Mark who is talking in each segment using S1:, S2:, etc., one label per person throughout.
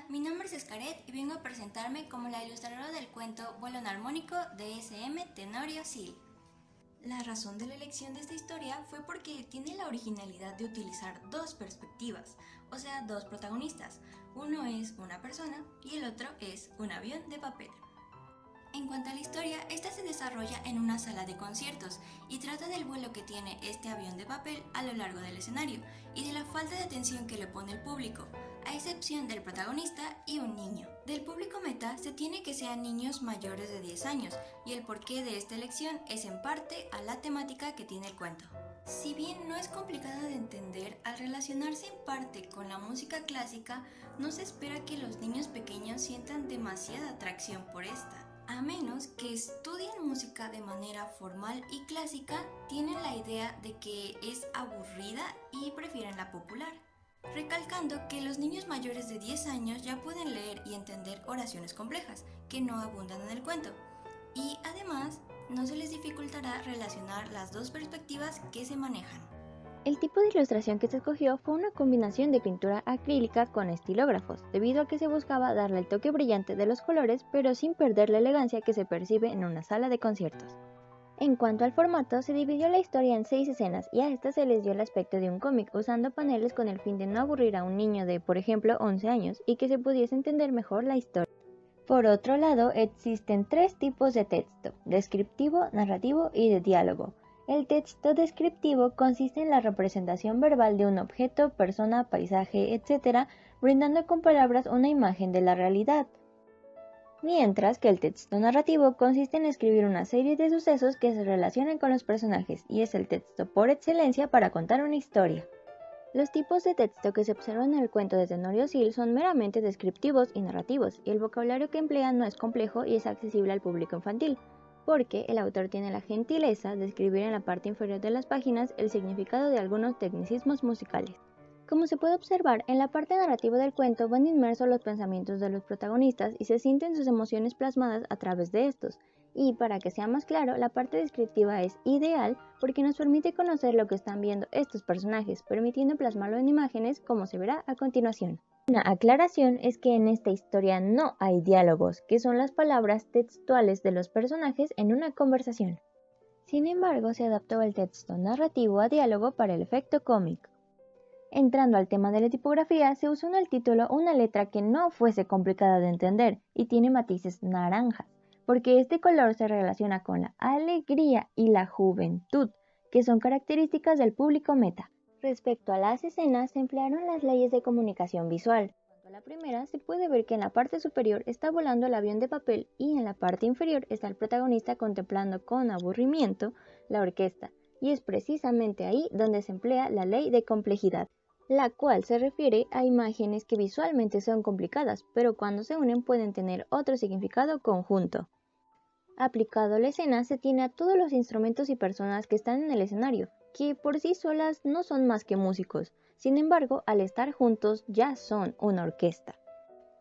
S1: mi nombre es Escaret y vengo a presentarme como la ilustradora del cuento Vuelo Enharmónico de S.M. Tenorio Sil. La razón de la elección de esta historia fue porque tiene la originalidad de utilizar dos perspectivas, o sea, dos protagonistas. Uno es una persona y el otro es un avión de papel. En cuanto a la historia, esta se desarrolla en una sala de conciertos y trata del vuelo que tiene este avión de papel a lo largo del escenario y de la falta de atención que le pone el público, a excepción del protagonista y un niño. Del público meta se tiene que sean niños mayores de 10 años y el porqué de esta elección es en parte a la temática que tiene el cuento. Si bien no es complicado de entender, al relacionarse en parte con la música clásica, no se espera que los niños pequeños sientan demasiada atracción por esta. A menos que estudien música de manera formal y clásica, tienen la idea de que es aburrida y prefieren la popular. Recalcando que los niños mayores de 10 años ya pueden leer y entender oraciones complejas, que no abundan en el cuento. Y además, no se les dificultará relacionar las dos perspectivas que se manejan.
S2: El tipo de ilustración que se escogió fue una combinación de pintura acrílica con estilógrafos, debido a que se buscaba darle el toque brillante de los colores, pero sin perder la elegancia que se percibe en una sala de conciertos. En cuanto al formato, se dividió la historia en 6 escenas y a estas se les dio el aspecto de un cómic, usando paneles con el fin de no aburrir a un niño de, por ejemplo, 11 años y que se pudiese entender mejor la historia. Por otro lado, existen 3 tipos de texto: descriptivo, narrativo y de diálogo. El texto descriptivo consiste en la representación verbal de un objeto, persona, paisaje, etc., brindando con palabras una imagen de la realidad. Mientras que el texto narrativo consiste en escribir una serie de sucesos que se relacionan con los personajes y es el texto por excelencia para contar una historia. Los tipos de texto que se observan en el cuento de Tenorio Sil son meramente descriptivos y narrativos, y el vocabulario que emplean no es complejo y es accesible al público infantil, porque el autor tiene la gentileza de escribir en la parte inferior de las páginas el significado de algunos tecnicismos musicales. Como se puede observar, en la parte narrativa del cuento van inmersos los pensamientos de los protagonistas y se sienten sus emociones plasmadas a través de estos. Y para que sea más claro, la parte descriptiva es ideal porque nos permite conocer lo que están viendo estos personajes, permitiendo plasmarlo en imágenes como se verá a continuación. Una aclaración es que en esta historia no hay diálogos, que son las palabras textuales de los personajes en una conversación. Sin embargo, se adaptó el texto narrativo a diálogo para el efecto cómic. Entrando al tema de la tipografía, se usó en el título una letra que no fuese complicada de entender y tiene matices naranjas, porque este color se relaciona con la alegría y la juventud, que son características del público meta. Respecto a las escenas, se emplearon las leyes de comunicación visual. En cuanto a la primera, se puede ver que en la parte superior está volando el avión de papel y en la parte inferior está el protagonista contemplando con aburrimiento la orquesta, y es precisamente ahí donde se emplea la ley de complejidad, la cual se refiere a imágenes que visualmente son complicadas, pero cuando se unen pueden tener otro significado conjunto. Aplicado a la escena, se tiene a todos los instrumentos y personas que están en el escenario, que por sí solas no son más que músicos, sin embargo, al estar juntos ya son una orquesta.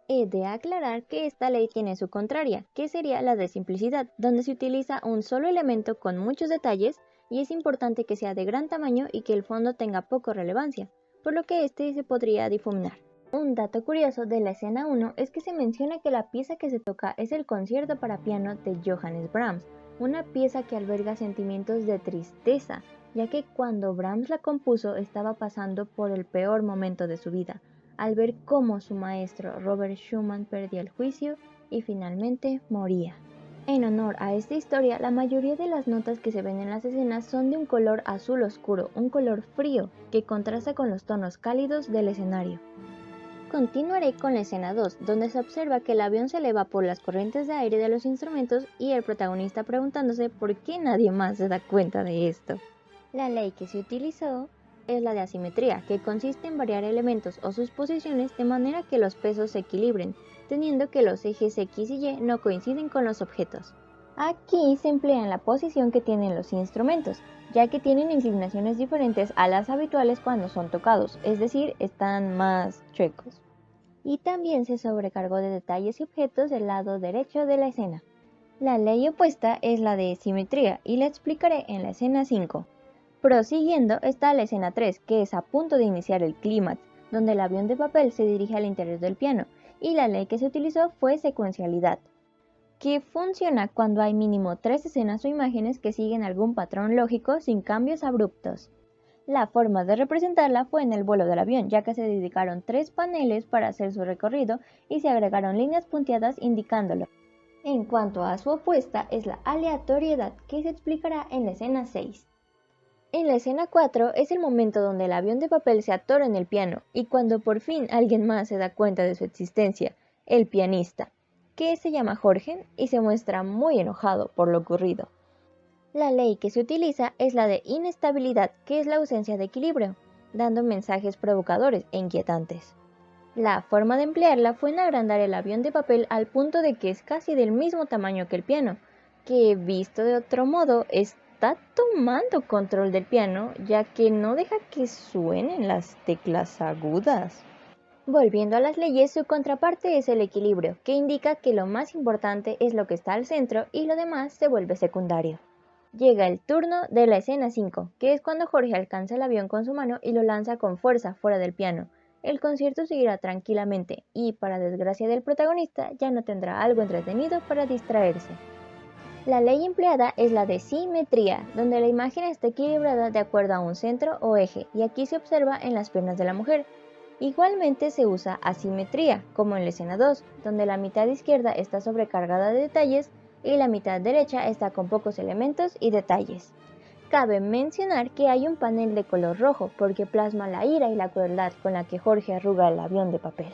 S2: He de aclarar que esta ley tiene su contraria, que sería la de simplicidad, donde se utiliza un solo elemento con muchos detalles y es importante que sea de gran tamaño y que el fondo tenga poco relevancia, por lo que este se podría difuminar. Un dato curioso de la escena 1 es que se menciona que la pieza que se toca es el concierto para piano de Johannes Brahms, una pieza que alberga sentimientos de tristeza, ya que cuando Brahms la compuso estaba pasando por el peor momento de su vida, al ver cómo su maestro Robert Schumann perdía el juicio y finalmente moría. En honor a esta historia, la mayoría de las notas que se ven en las escenas son de un color azul oscuro, un color frío, que contrasta con los tonos cálidos del escenario. Continuaré con la escena 2, donde se observa que el avión se eleva por las corrientes de aire de los instrumentos y el protagonista preguntándose por qué nadie más se da cuenta de esto. La ley que se utilizó es la de asimetría, que consiste en variar elementos o sus posiciones de manera que los pesos se equilibren, teniendo que los ejes X y Y no coinciden con los objetos. Aquí se emplea en la posición que tienen los instrumentos, ya que tienen inclinaciones diferentes a las habituales cuando son tocados, es decir, están más chuecos. Y también se sobrecargó de detalles y objetos del lado derecho de la escena. La ley opuesta es la de simetría y la explicaré en la escena 5. Prosiguiendo está la escena 3, que es a punto de iniciar el clímax, donde el avión de papel se dirige al interior del piano, y la ley que se utilizó fue secuencialidad, que funciona cuando hay mínimo 3 escenas o imágenes que siguen algún patrón lógico sin cambios abruptos. La forma de representarla fue en el vuelo del avión, ya que se dedicaron 3 paneles para hacer su recorrido y se agregaron líneas punteadas indicándolo. En cuanto a su opuesta es la aleatoriedad, que se explicará en la escena 6. En la escena 4 es el momento donde el avión de papel se atora en el piano y cuando por fin alguien más se da cuenta de su existencia, el pianista, que se llama Jorge y se muestra muy enojado por lo ocurrido. La ley que se utiliza es la de inestabilidad, que es la ausencia de equilibrio, dando mensajes provocadores e inquietantes. La forma de emplearla fue en agrandar el avión de papel al punto de que es casi del mismo tamaño que el piano, que visto de otro modo está tomando control del piano, ya que no deja que suenen las teclas agudas. Volviendo a las leyes, su contraparte es el equilibrio, que indica que lo más importante es lo que está al centro y lo demás se vuelve secundario. Llega el turno de la escena 5, que es cuando Jorge alcanza el avión con su mano y lo lanza con fuerza fuera del piano. El concierto seguirá tranquilamente y, para desgracia del protagonista, ya no tendrá algo entretenido para distraerse. La ley empleada es la de simetría, donde la imagen está equilibrada de acuerdo a un centro o eje, y aquí se observa en las piernas de la mujer. Igualmente se usa asimetría, como en la escena 2, donde la mitad izquierda está sobrecargada de detalles y la mitad derecha está con pocos elementos y detalles. Cabe mencionar que hay un panel de color rojo porque plasma la ira y la crueldad con la que Jorge arruga el avión de papel.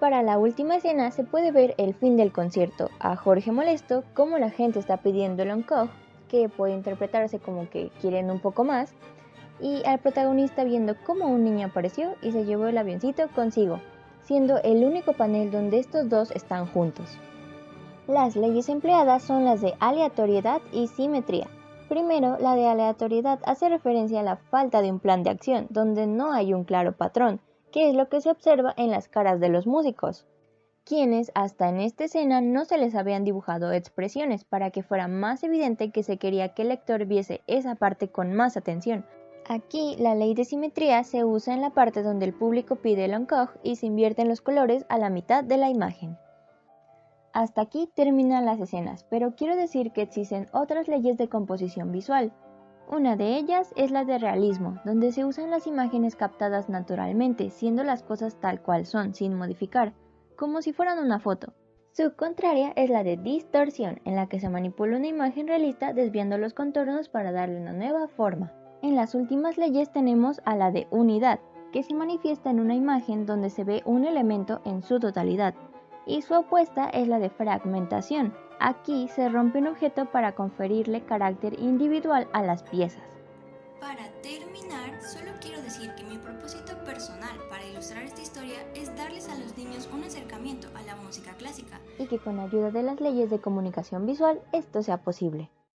S2: Para la última escena se puede ver el fin del concierto, a Jorge molesto, como la gente está pidiendo el encore, que puede interpretarse como que quieren un poco más, y al protagonista viendo cómo un niño apareció y se llevó el avioncito consigo, siendo el único panel donde estos dos están juntos. Las leyes empleadas son las de aleatoriedad y simetría. Primero, la de aleatoriedad hace referencia a la falta de un plan de acción, donde no hay un claro patrón, que es lo que se observa en las caras de los músicos, quienes hasta en esta escena no se les habían dibujado expresiones para que fuera más evidente que se quería que el lector viese esa parte con más atención. Aquí la ley de simetría se usa en la parte donde el público pide el encore y se invierten los colores a la mitad de la imagen. Hasta aquí terminan las escenas, pero quiero decir que existen otras leyes de composición visual. Una de ellas es la de realismo, donde se usan las imágenes captadas naturalmente, siendo las cosas tal cual son, sin modificar, como si fueran una foto. Su contraria es la de distorsión, en la que se manipula una imagen realista desviando los contornos para darle una nueva forma. En las últimas leyes tenemos a la de unidad, que se manifiesta en una imagen donde se ve un elemento en su totalidad, y su opuesta es la de fragmentación. Aquí se rompe un objeto para conferirle carácter individual a las piezas.
S1: Para terminar, solo quiero decir que mi propósito personal para ilustrar esta historia es darles a los niños un acercamiento a la música clásica
S2: Y que con ayuda de las leyes de comunicación visual esto sea posible.